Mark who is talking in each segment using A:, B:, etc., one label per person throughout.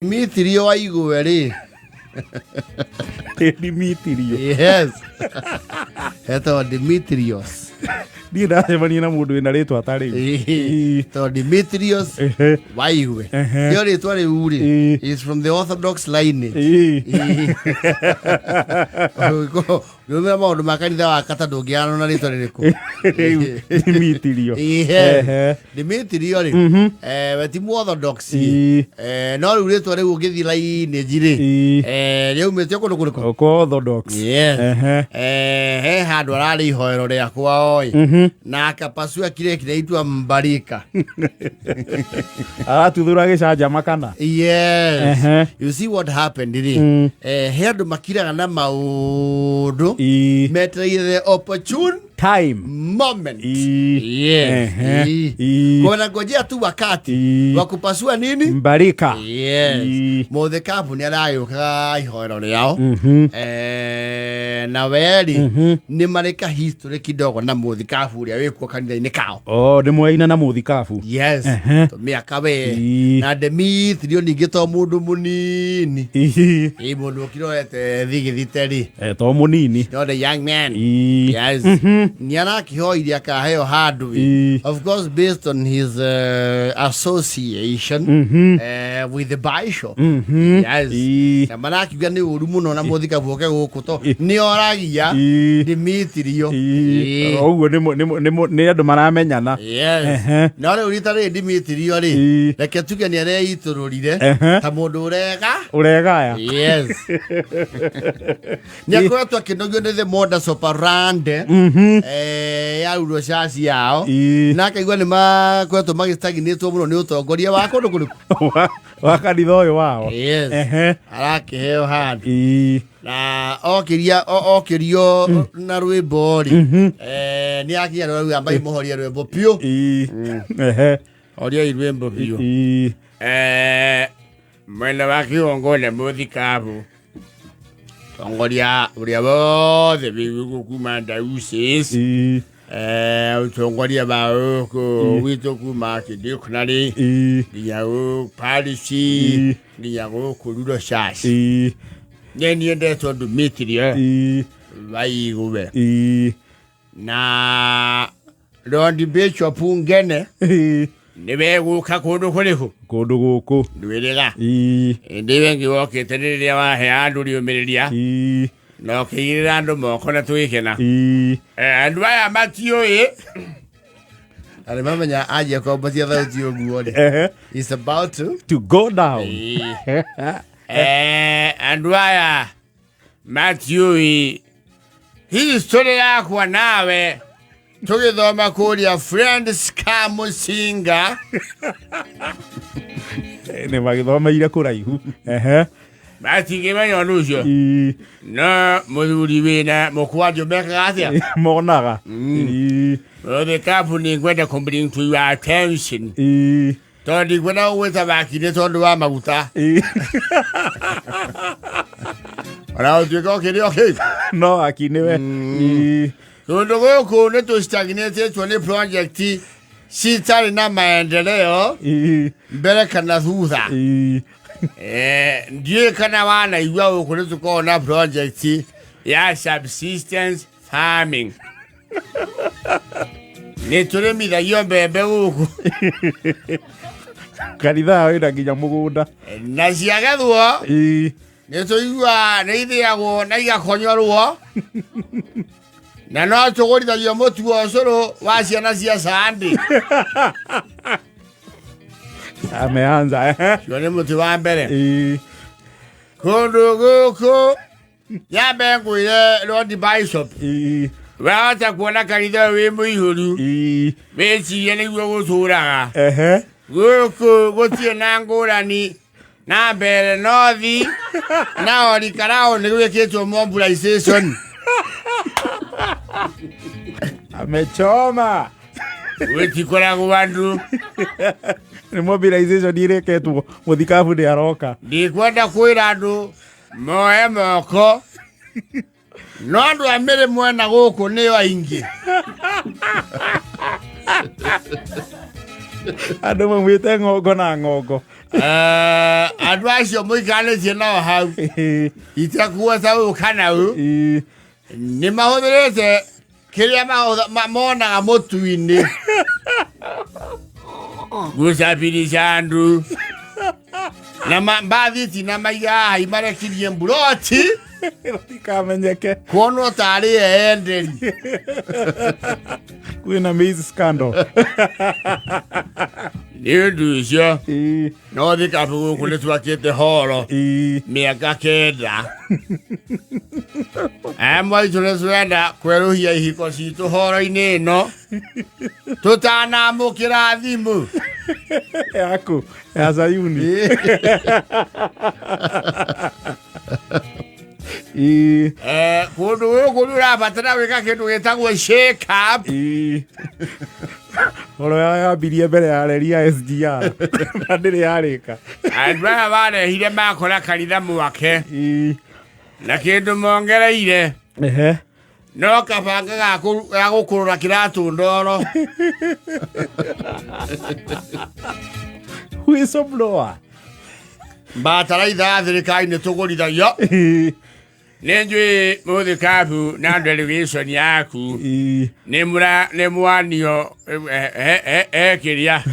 A: Dimitrio waigweri.
B: Dimitrio.
A: Yes. Eto Dimitrios.
B: Ni ndacemania na mundu wina ritwa tari.
A: To Dimitrios waigwe. Yo ritwa riu ri is from the Orthodox lineage. Yumira maundu makanitha wa kata ndungiana na ritwa ririku.
B: Dimitrio.
A: Dimitrio ri beti mu Orthodox. No riu ritwa riu ungithi lineage ri riu metio kundu kuriku.
B: Ko Orthodox.
A: Yes. He handu arari ihoero riakwa oi. Na akapasua kile kinaitwa Mbarika.
B: Tuthura gicanja kana.
A: Yes. You see what happened ri. He andu makiraga na maundu metereire the opportune
B: time
A: moment. Yes. Kuna ngojea tu wakati wa kupasua nini?
B: Mbarika.
A: Yes. Modekabu ni arayuka ihoero riao. Na weri ni marika history kidogo na Muthikabu ria wikwo kanitha-ini kao.
B: Oh, ni mwaina na Muthikabu.
A: Yes. To miaka we na Demetrio ningi to mundu munini. Mundu ukirorete thigithiteri.
B: To munini.
A: No, the young man. Yes. Niana kihoiria akaheo handu. Of course based on his association with the bishop. Yes. Na manakiuga ni uru muno na Muthikabu oke guku to ni oragia Dimitrio.
B: Oguo ni andu maramenyana.
A: Yes. Na ri urita ri Dimitrio ri reke tuge ni are itururire ta mundu urega
B: ya.
A: Yes. Nyakoretwo akinogio ni the modus operandi ya uro shaci yao na akaigua ni makoretwo magistagnitwo muno ni utongoria wa kundu kuriku
B: wa kanitha uyu wao.
A: Yes. Arakiheo handu na okirio na rwimbo ri ni akia rwa ambai muhoria rwimbo pio oria rwimbo pio mwena wa kiongoria Muthikabu tongoria uria bothe bigu kuma Dayusis utongoria ba ko wito kuma kidiknari nginya parishi nginya kurudo shashi ni ndetwo Dimitrio waigwe na Lord Bishop ngene ni beguka kundu kuriku
B: kundu guku
A: ndwirira ndiwe ngiwokete riria wahe andu riumiriria no kiira andu moko na twikena andu aya matioi ale mamenya aje ko batia thauti oguo ri is about
B: to go down.
A: Andu aya matioi hii story yakwa nawe tugithoma kuria friends kamusinga
B: ni magithomeire kuraihu
A: batingimenya nucio no muthuri wina mukwanjo mekaga atia
B: monaga
A: the company ngwenda bring to your attention tondi gwena uweta bakire tondu wa maguta ara utuko kiri okay
B: no akiniwe
A: tondu guku ni tu stagnate to project sitari na maendeleo mbere kana thutha ndiye kana wana igwa uku ni tuko na project ya subsistence farming ni turi mitha yo mbembe guku
B: kanitha wina nginya mugunda
A: na ciagethwo ni tuigua ni ithiagwo na igakonyorwo na no tugurithagia mutu wa ucuru wa ciana cia Sandi
B: ameanza
A: cio ni mutu wa mbere kundu guku nyambe ngwire Lord Bishop wahota kuona kanitha wi muihuru wicirie niguo guturaga guku gutie na ngurani na mbere nothi na orikarao ni gwikitwo mobilization
B: amechoma
A: wetikoragwo andu
B: ni mobilization ireketwo Muthikabu ni aroka
A: ndikwenda kwira andu moe moko no andu amere mwena guku ni aingi
B: andu mamwite ngongo na ngongo
A: advice yo muikale tena hau itakuwa sawa kana u ni mahotherete kiria mona motuini gusapiri chandu na mbathi na maiya imare kirie mburoti
B: tikamenyeke
A: kono tari enderi
B: kwina maize scandal
A: Niyo no thikabu kule twakite horo miaka kenda amwe tunaenda kweruhia ihiko citu horo-ini no tutanamukira thimu
B: yako ya Zayuni
A: kundu urabatara wika kindu gitagwo shake up
B: horo yambirie mbere ya reri ya SGR na ndiri yarika
A: andra barehire makora kanitha mwake na kindu mongereire no kabanga ga gukurura kiratu ndoro
B: whistleblower
A: bataraitha thirikari-ini tugurithagia Nenjwe muthikabu na delegation yaku ni mwanio kiria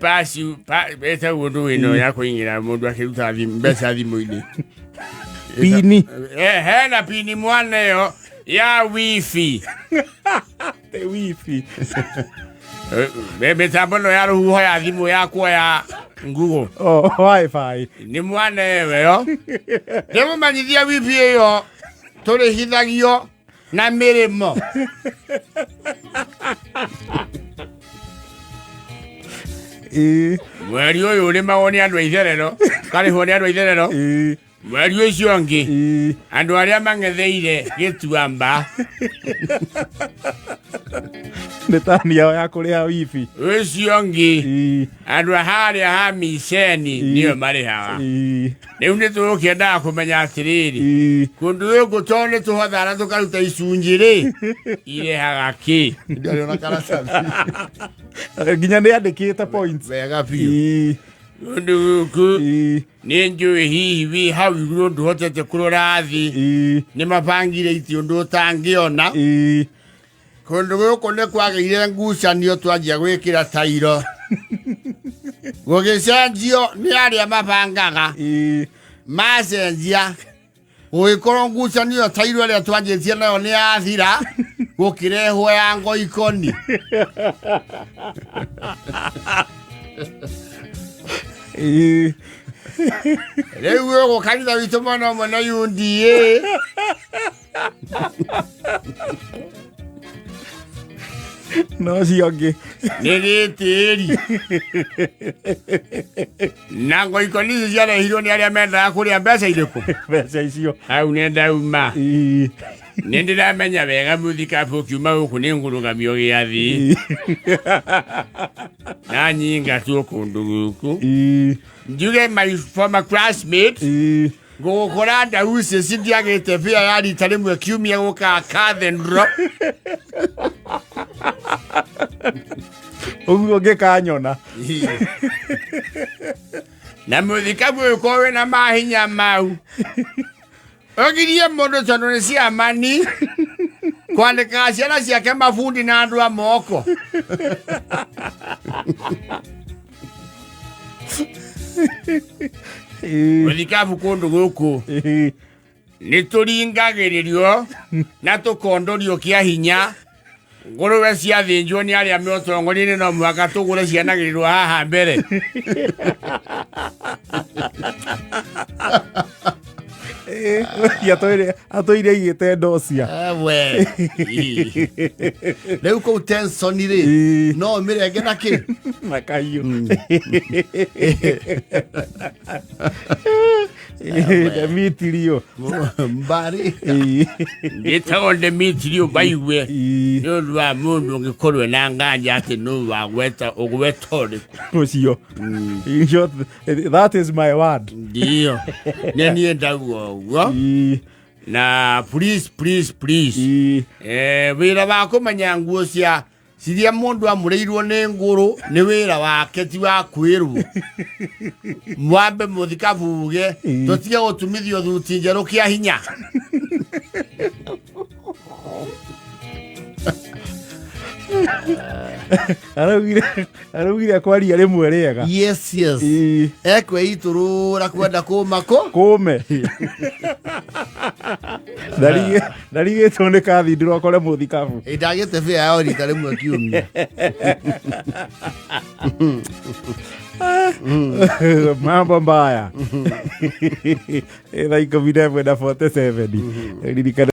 A: pasi beta wundu wino ya kuingira mundu akiruta mbeca thimu-ini
B: pini
A: na pini mwaneyo ya wifi
B: the wifi
A: mitambo ya ruhuho ya thimu yakwa ya Google
B: wifi
A: ni mwana yo demo manyithia wifi yo tore hithagio na mirimo mweri uyu uri mawoni andu aitherero kari honi andu aitherero mweri ucio ngi andu aria mangetheire gituamba
B: netania ya kuria wifi
A: ucio ngi andu haria ha misheni niyo marihaga riu nitukienda kumenya atiriri kundu guku tone tuhothara tukaruta icunjiri irehaga ki ndariona karatathi
B: nginya ni andikite points
A: wega biu kundu guku ni njui hihi hau iguru nduhotete kurora thi ni mabangire iti undu utangiona kundu guku ni kwageire ngucanio twanjia gwikira tairo gugicenjio ni aria mabangaga macenjia gugikorwo ngucanio tairo aria twanjitie nayo ni athira gukirehwo ya ngoikoni riu gugu kanitha witu mwana mwana UDA
B: no ciongi
A: ni gitiri na ngoikoni ciarehirwo ni aria mendaga kuria mbeca iriku
B: mbeca icio
A: hau ni ndauma ni ndiramenya wega muthikabu kiuma guku ni ngurugamio giathi na nyinga tu kundu guku njuge my former classmate gukora ndauce cindiagite bia ya rita rimwe kiumia guka kathendro
B: uguo ngikanyona
A: na muthikabu kowe na mahinya mau ogirie mundu tondu ni cia mani kwandika ciana ciake mabundi na andu a moko muthikabu kundu guku ni turingagiririo na tukondorio kia hinya nguruwe ciathinjwo ni aria me utongori-ini no mwaka tugure cianagirirwo haha mbere
B: atoire igite ndocia
A: we riu kuu tension ri no mirenge na ki
B: na kaio Demetrio
A: mbari gitago Demetrio baiwe no lwa mundu ngikorwe na nganja ati no wa gweta ogwetore
B: ucio in short that is my word
A: ndio neni ndaguo na please wira ba kumanya nguo cia ciria mundu amureirwo ni nguru ni wira wake ti wa kwirwo mwambe muthikabuge tutige gutumithio thuti njeru kia hinya
B: araugire kwaria rimwe riega
A: yes ekwe iturura kwenda kumako
B: kume ndarigitwo ni kathindiro akore muthikabu
A: ndagite bia yao rita rimwe kiumia
B: mambo mbaya. Ila iko video 47